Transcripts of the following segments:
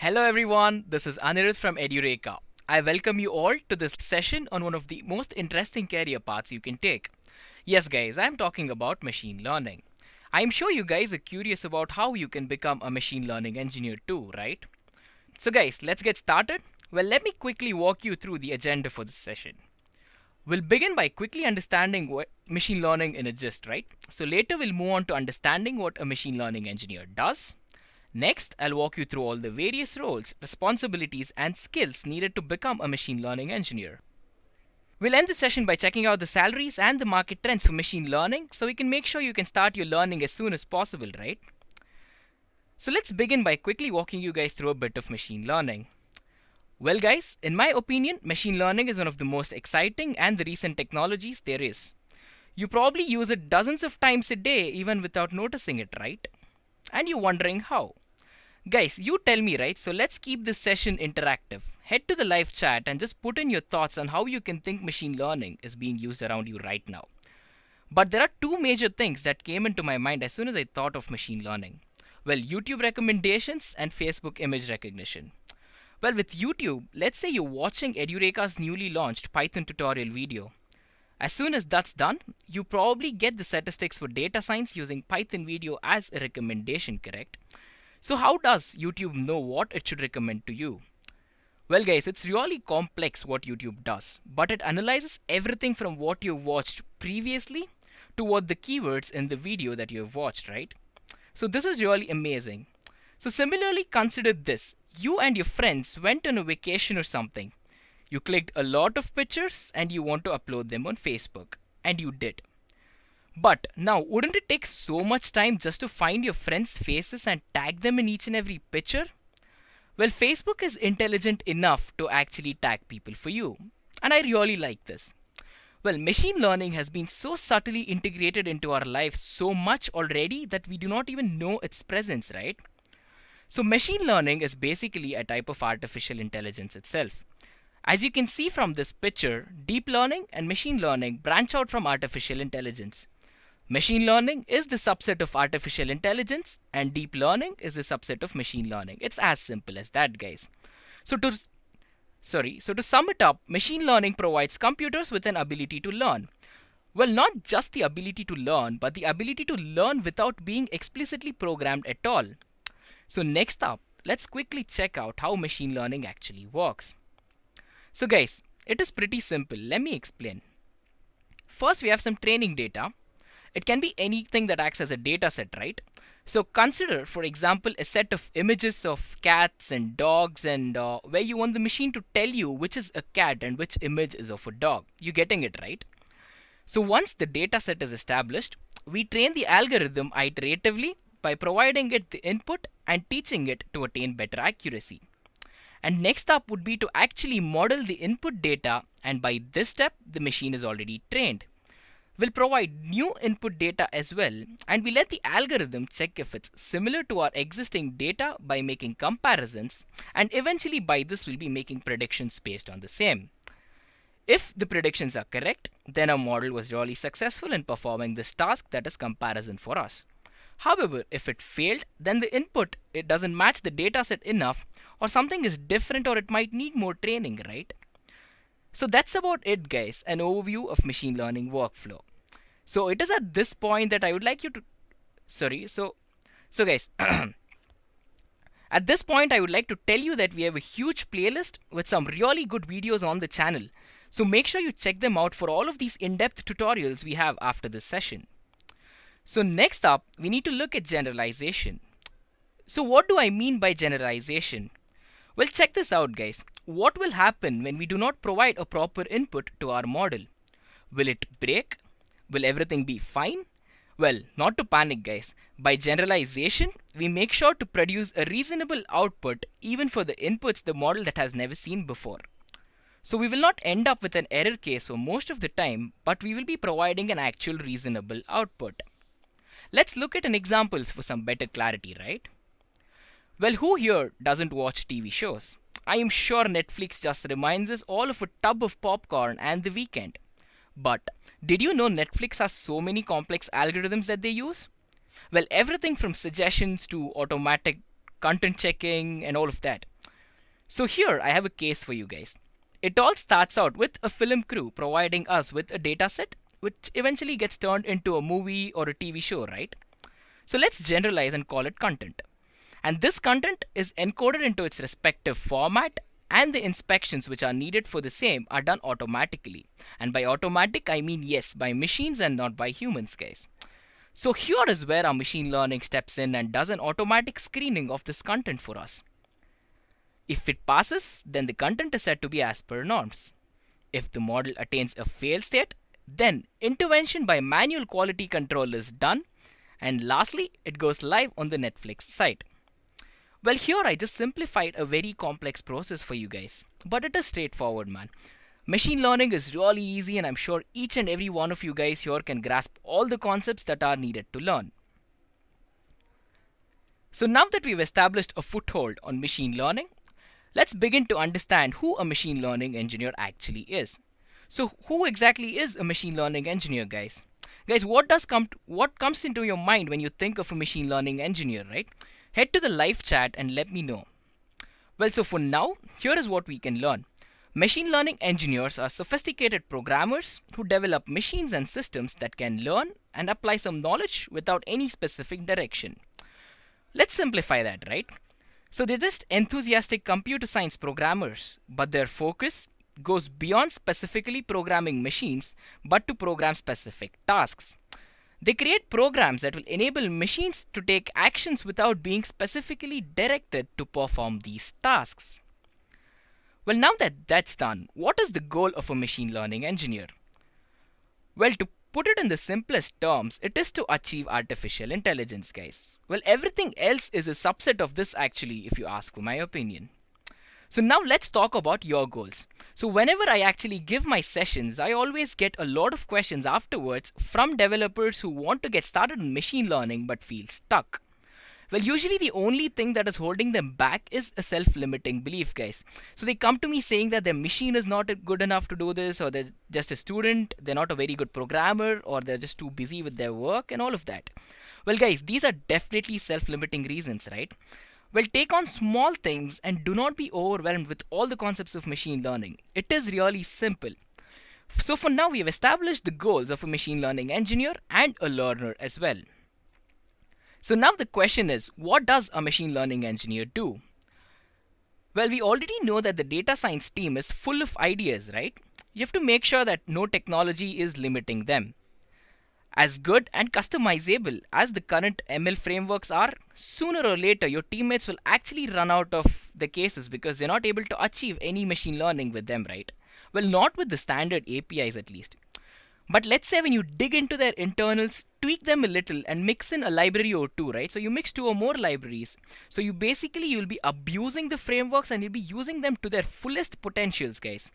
Hello everyone, this is Anirudh from Edureka. I welcome you all to this session on one of the most interesting career paths you can take. Yes guys, I'm talking about machine learning. I'm sure you guys are curious about how you can become a machine learning engineer too, right? So guys, let's get started. Well, let me quickly walk you through the agenda for this session. We'll begin by quickly understanding what machine learning in a gist, right? So later we'll move on to understanding what a machine learning engineer does. Next, I'll walk you through all the various roles, responsibilities, and skills needed to become a machine learning engineer. We'll end the session by checking out the salaries and the market trends for machine learning so we can make sure you can start your learning as soon as possible, right? So let's begin by quickly walking you guys through a bit of machine learning. Well guys, in my opinion, machine learning is one of the most exciting and the recent technologies there is. You probably use it dozens of times a day even without noticing it, right? And you're wondering how. Guys, you tell me, right? So let's keep this session interactive. Head to the live chat and just put in your thoughts on how you can think machine learning is being used around you right now. But there are two major things that came into my mind as soon as I thought of machine learning. Well, YouTube recommendations and Facebook image recognition. Well, with YouTube, let's say you're watching Edureka's newly launched Python tutorial video. As soon as that's done, you probably get the statistics for data science using Python video as a recommendation, correct? So how does YouTube know what it should recommend to you? Well guys, it's really complex what YouTube does, but it analyzes everything from what you've watched previously to what the keywords in the video that you've watched, right? So this is really amazing. So similarly, consider this. You and your friends went on a vacation or something. You clicked a lot of pictures and you want to upload them on Facebook. And you did. But now, wouldn't it take so much time just to find your friends' faces and tag them in each and every picture? Well, Facebook is intelligent enough to actually tag people for you. And I really like this. Well, machine learning has been so subtly integrated into our lives so much already that we do not even know its presence, right? So machine learning is basically a type of artificial intelligence itself. As you can see from this picture, deep learning and machine learning branch out from artificial intelligence. Machine learning is the subset of artificial intelligence and deep learning is the subset of machine learning. It's as simple as that, guys. So to sum it up, machine learning provides computers with an ability to learn. Well, not just the ability to learn, but the ability to learn without being explicitly programmed at all. So next up, let's quickly check out how machine learning actually works. So guys, it is pretty simple. Let me explain. First, we have some training data. It can be anything that acts as a data set, right? So consider, for example, a set of images of cats and dogs and where you want the machine to tell you which is a cat and which image is of a dog. You getting it, right? So once the data set is established, we train the algorithm iteratively by providing it the input and teaching it to attain better accuracy. And next up would be to actually model the input data, and by this step the machine is already trained. We'll provide new input data as well, and we let the algorithm check if it's similar to our existing data by making comparisons, and eventually by this we'll be making predictions based on the same. If the predictions are correct, then our model was really successful in performing this task, that is comparison for us. However, if it failed, then the input, it doesn't match the data set enough, or something is different, or it might need more training, right? So that's about it, guys, an overview of machine learning workflow. So it is at this point that I would like you to, guys, at this point I would like to tell you that we have a huge playlist with some really good videos on the channel. So make sure you check them out for all of these in-depth tutorials we have after this session. So next up, we need to look at generalization. So what do I mean by generalization? Well, check this out, guys. What will happen when we do not provide a proper input to our model? Will it break? Will everything be fine? Well, not to panic, guys. By generalization, we make sure to produce a reasonable output even for the inputs the model that has never seen before. So we will not end up with an error case for most of the time, but we will be providing an actual reasonable output. Let's look at an examples for some better clarity, right? Well, who here doesn't watch TV shows? I am sure Netflix just reminds us all of a tub of popcorn and the weekend. But did you know Netflix has so many complex algorithms that they use? Well, everything from suggestions to automatic content checking, and all of that. So here I have a case for you guys. It all starts out with a film crew providing us with a data set which eventually gets turned into a movie or a TV show, right? So let's generalize and call it content. And this content is encoded into its respective format, and the inspections which are needed for the same are done automatically. And by automatic I mean yes, by machines and not by humans, guys. So here is where our machine learning steps in and does an automatic screening of this content for us. If it passes, then the content is said to be as per norms. If the model attains a fail state, then intervention by manual quality control is done, and lastly it goes live on the Netflix site. Well, here I just simplified a very complex process for you guys, but it is straightforward, man. Machine learning is really easy, and I'm sure each and every one of you guys here can grasp all the concepts that are needed to learn. So now that we've established a foothold on machine learning, let's begin to understand who a machine learning engineer actually is. So who exactly is a machine learning engineer, guys? Guys, what comes into your mind when you think of a machine learning engineer, right? Head to the live chat and let me know. Well, so for now, here is what we can learn. Machine learning engineers are sophisticated programmers who develop machines and systems that can learn and apply some knowledge without any specific direction. Let's simplify that, right? So they're just enthusiastic computer science programmers, but their focus goes beyond specifically programming machines, but to program specific tasks. They create programs that will enable machines to take actions without being specifically directed to perform these tasks. Well, now that that's done, what is the goal of a machine learning engineer? Well, to put it in the simplest terms, it is to achieve artificial intelligence, guys. Well, everything else is a subset of this actually, if you ask for my opinion. So now let's talk about your goals. So whenever I actually give my sessions, I always get a lot of questions afterwards from developers who want to get started in machine learning but feel stuck. Well, usually the only thing that is holding them back is a self-limiting belief, guys. So they come to me saying that their machine is not good enough to do this, or they're just a student, they're not a very good programmer, or they're just too busy with their work and all of that. Well, guys, these are definitely self-limiting reasons, right? Well, take on small things and do not be overwhelmed with all the concepts of machine learning. It is really simple. So for now, we have established the goals of a machine learning engineer and a learner as well. So now the question is, what does a machine learning engineer do? Well, we already know that the data science team is full of ideas, right? You have to make sure that no technology is limiting them. As good and customizable as the current ML frameworks are, sooner or later your teammates will actually run out of the cases because they're not able to achieve any machine learning with them, right? Well, not with the standard APIs at least. But let's say when you dig into their internals, tweak them a little and mix in a library or two, right? So you mix 2 or more libraries. So you'll be abusing the frameworks and you'll be using them to their fullest potentials, guys.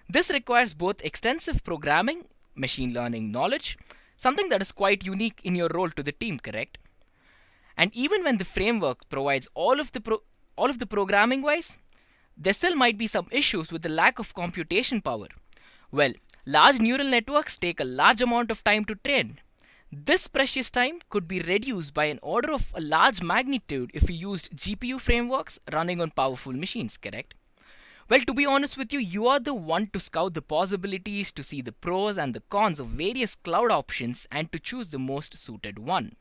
This requires both extensive programming, machine learning knowledge, something that is quite unique in your role to the team, correct? And even when the framework provides all of the programming wise, there still might be some issues with the lack of computation power. Well, large neural networks take a large amount of time to train. This precious time could be reduced by an order of a large magnitude if you used GPU frameworks running on powerful machines, correct? Well, to be honest with you, you are the one to scout the possibilities, to see the pros and the cons of various cloud options and to choose the most suited one.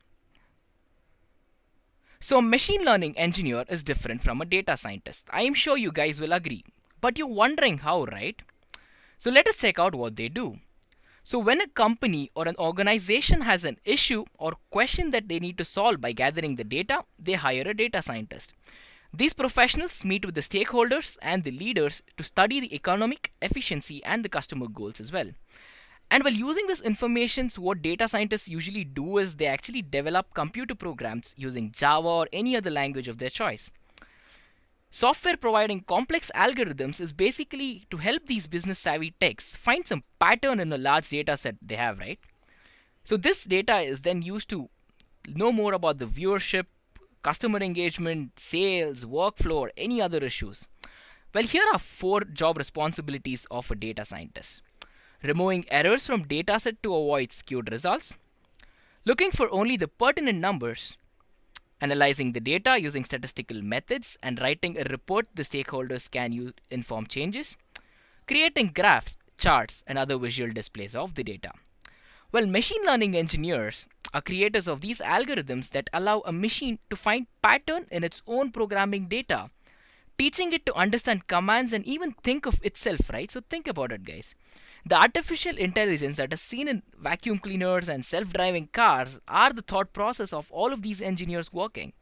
So a machine learning engineer is different from a data scientist. I am sure you guys will agree. But you're wondering how, right? So let us check out what they do. So when a company or an organization has an issue or question that they need to solve by gathering the data, they hire a data scientist. These professionals meet with the stakeholders and the leaders to study the economic efficiency and the customer goals as well. And while using this information, what data scientists usually do is they actually develop computer programs using Java or any other language of their choice. Software providing complex algorithms is basically to help these business savvy techs find some pattern in a large data set they have, right? So this data is then used to know more about the viewership, customer engagement, sales, workflow, or any other issues. Well, here are 4 job responsibilities of a data scientist. Removing errors from dataset to avoid skewed results. Looking for only the pertinent numbers. analyzing the data using statistical methods and writing a report the stakeholders can use to inform changes, creating graphs, charts, and other visual displays of the data. Well, machine learning engineers are creators of these algorithms that allow a machine to find pattern in its own programming data, teaching it to understand commands and even think of itself, right? So think about it, guys. The artificial intelligence that is seen in vacuum cleaners and self-driving cars are the thought process of all of these engineers working.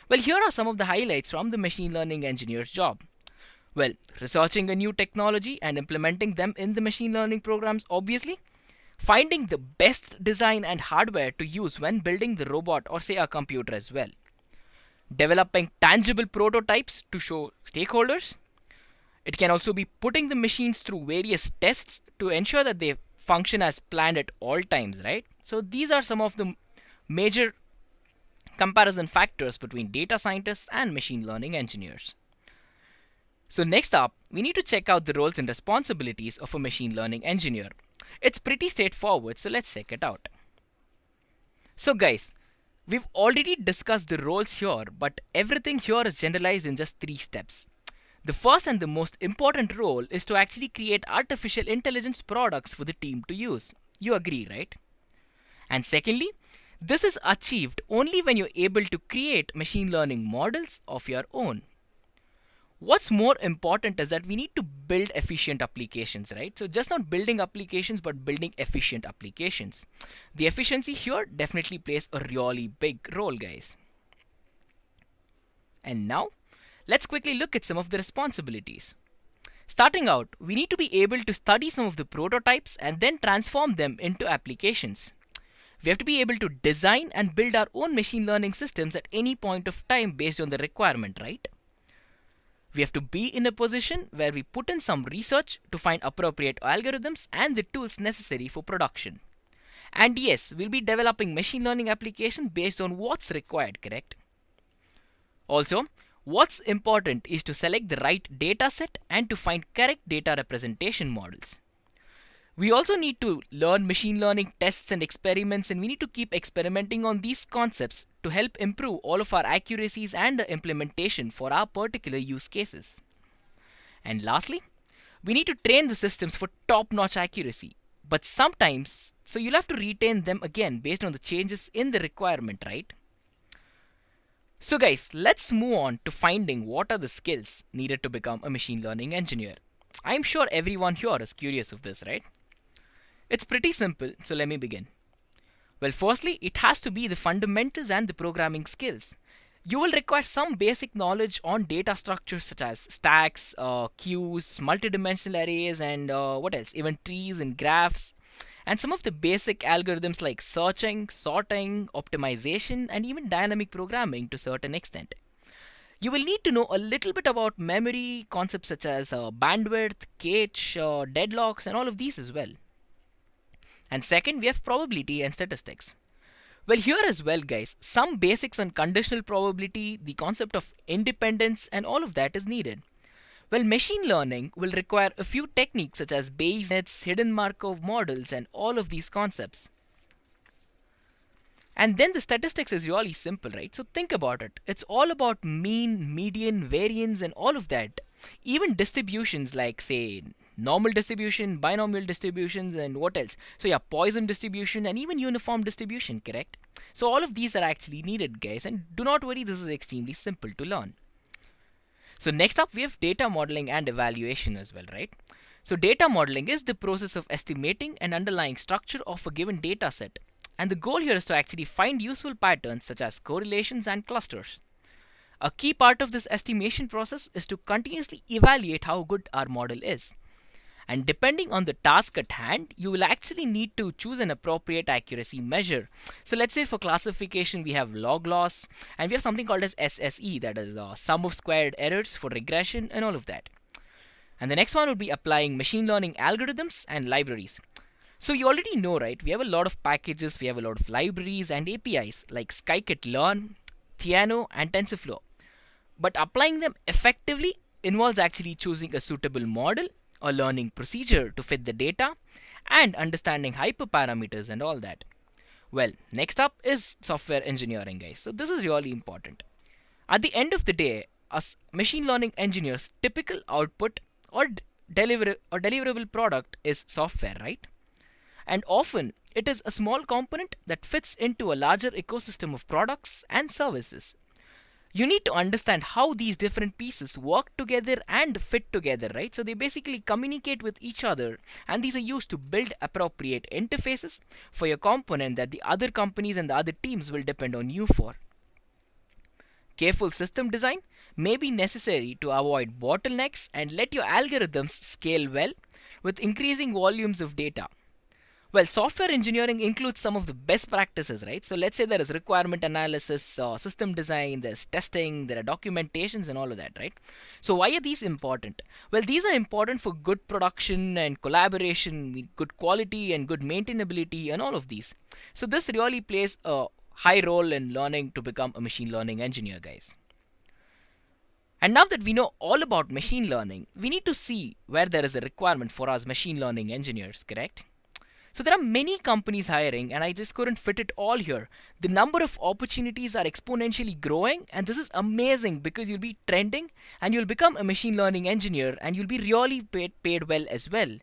Well, here are some of the highlights from the machine learning engineer's job. Well, researching a new technology and implementing them in the machine learning programs, obviously. Finding the best design and hardware to use when building the robot or say a computer as well. Developing tangible prototypes to show stakeholders. It can also be putting the machines through various tests to ensure that they function as planned at all times, right? So these are some of the major comparison factors between data scientists and machine learning engineers. So next up, we need to check out the roles and responsibilities of a machine learning engineer. It's pretty straightforward, so let's check it out. So guys, we've already discussed the roles here, but everything here is generalized in just 3 steps. The first and the most important role is to actually create artificial intelligence products for the team to use. You agree, right? And secondly, this is achieved only when you're able to create machine learning models of your own. What's more important is that we need to build efficient applications, right? So just not building applications, but building efficient applications. The efficiency here definitely plays a really big role, guys. And now, let's quickly look at some of the responsibilities. Starting out, we need to be able to study some of the prototypes and then transform them into applications. We have to be able to design and build our own machine learning systems at any point of time based on the requirement, right? We have to be in a position where we put in some research to find appropriate algorithms and the tools necessary for production. And yes, we'll be developing machine learning applications based on what's required, correct? Also, what's important is to select the right data set and to find correct data representation models. We also need to learn machine learning tests and experiments, and we need to keep experimenting on these concepts to help improve all of our accuracies and the implementation for our particular use cases. And lastly, we need to train the systems for top-notch accuracy. But sometimes, so you'll have to retrain them again based on the changes in the requirement, right? So guys, let's move on to finding what are the skills needed to become a machine learning engineer. I'm sure everyone here is curious of this, right? It's pretty simple, so let me begin. Well, firstly, it has to be the fundamentals and the programming skills. You will require some basic knowledge on data structures such as stacks, queues, multidimensional arrays, and what else? Even trees and graphs. And some of the basic algorithms like searching, sorting, optimization, and even dynamic programming to a certain extent. You will need to know a little bit about memory, concepts such as bandwidth, cache, deadlocks, and all of these as well. And second, we have probability and statistics. Well, here as well, guys, some basics on conditional probability, the concept of independence, and all of that is needed. Well, machine learning will require a few techniques such as Bayes nets, hidden Markov models, and all of these concepts. And then the statistics is really simple, right? So think about it. It's all about mean, median, variance, and all of that. Even distributions like, say, normal distribution, binomial distributions, and what else? So yeah, Poisson distribution and even uniform distribution, correct? So all of these are actually needed, guys, and do not worry, this is extremely simple to learn. So next up, we have data modeling and evaluation as well, right? So data modeling is the process of estimating an underlying structure of a given data set. And the goal here is to actually find useful patterns such as correlations and clusters. A key part of this estimation process is to continuously evaluate how good our model is. And depending on the task at hand, you will actually need to choose an appropriate accuracy measure. So let's say for classification, we have log loss, and we have something called as SSE, that is sum of squared errors for regression and all of that. And the next one would be applying machine learning algorithms and libraries. So you already know, right? We have a lot of packages, we have a lot of libraries and APIs like scikit-learn, Theano, and TensorFlow. But applying them effectively involves actually choosing a suitable model, a learning procedure to fit the data, and understanding hyperparameters and all that. Well, next up is software engineering, guys. So this is really important. At the end of the day, a machine learning engineer's typical output or deliverable product is software, right? And often it is a small component that fits into a larger ecosystem of products and services. You need to understand how these different pieces work together and fit together, right? So they basically communicate with each other, and these are used to build appropriate interfaces for your component that the other companies and the other teams will depend on you for. Careful system design may be necessary to avoid bottlenecks and let your algorithms scale well with increasing volumes of data. Well, software engineering includes some of the best practices, right? So let's say there is requirement analysis, system design, there's testing, there are documentations and all of that, right? So why are these important? Well, these are important for good production and collaboration, good quality and good maintainability and all of these. So this really plays a high role in learning to become a machine learning engineer, guys. And now that we know all about machine learning, we need to see where there is a requirement for us machine learning engineers, correct? So there are many companies hiring, and I just couldn't fit it all here. The number of opportunities are exponentially growing, and this is amazing because you'll be trending and you'll become a machine learning engineer and you'll be really paid well as well.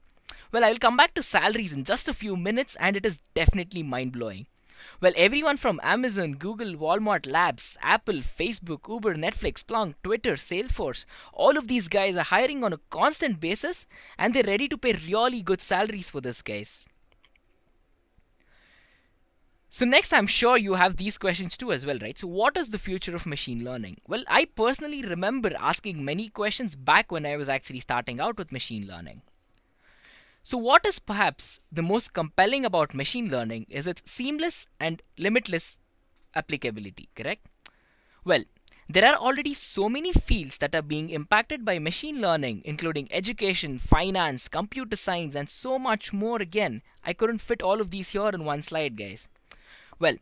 Well, I will come back to salaries in just a few minutes, and it is definitely mind-blowing. Well, everyone from Amazon, Google, Walmart Labs, Apple, Facebook, Uber, Netflix, Splunk, Twitter, Salesforce, all of these guys are hiring on a constant basis, and they're ready to pay really good salaries for this, guys. So next, I'm sure you have these questions too as well, right? So what is the future of machine learning? Well, I personally remember asking many questions back when I was actually starting out with machine learning. So what is perhaps the most compelling about machine learning is its seamless and limitless applicability, correct? Well, there are already so many fields that are being impacted by machine learning, including education, finance, computer science, and so much more again. I couldn't fit all of these here in one slide, guys. Well,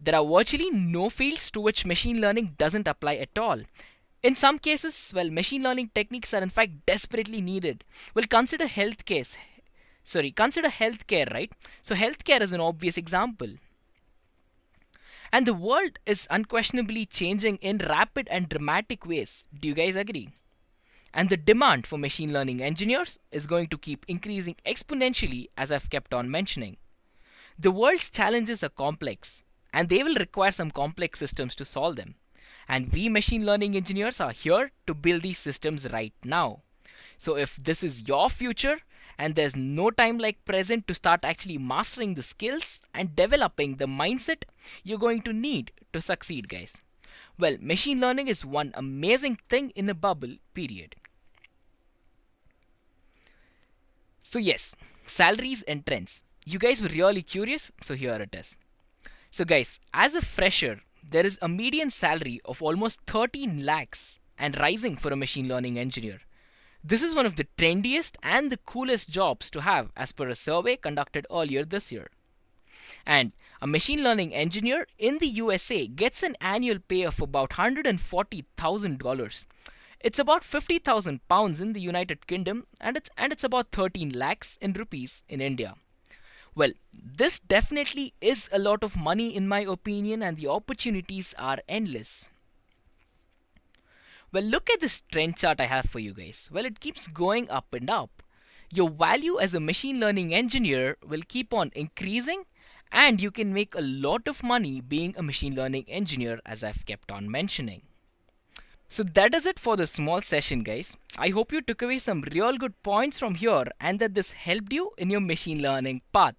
there are virtually no fields to which machine learning doesn't apply at all. In some cases, well, machine learning techniques are in fact desperately needed. Well, consider healthcare, right? So healthcare is an obvious example. And the world is unquestionably changing in rapid and dramatic ways. Do you guys agree? And the demand for machine learning engineers is going to keep increasing exponentially, as I've kept on mentioning. The world's challenges are complex, and they will require some complex systems to solve them. And we machine learning engineers are here to build these systems right now. So if this is your future, and there's no time like present to start actually mastering the skills and developing the mindset you're going to need to succeed, guys. Well, machine learning is one amazing thing in a bubble, period. So yes, salaries and trends. You guys were really curious, so here it is. So guys, as a fresher, there is a median salary of almost 13 lakhs and rising for a machine learning engineer. This is one of the trendiest and the coolest jobs to have as per a survey conducted earlier this year. And a machine learning engineer in the USA gets an annual pay of about $140,000. It's about 50,000 pounds in the United Kingdom, and it's about 13 lakhs in rupees in India. Well, this definitely is a lot of money in my opinion, and the opportunities are endless. Well, look at this trend chart I have for you guys. Well, it keeps going up and up. Your value as a machine learning engineer will keep on increasing, and you can make a lot of money being a machine learning engineer, as I've kept on mentioning. So that is it for the small session, guys. I hope you took away some real good points from here and that this helped you in your machine learning path.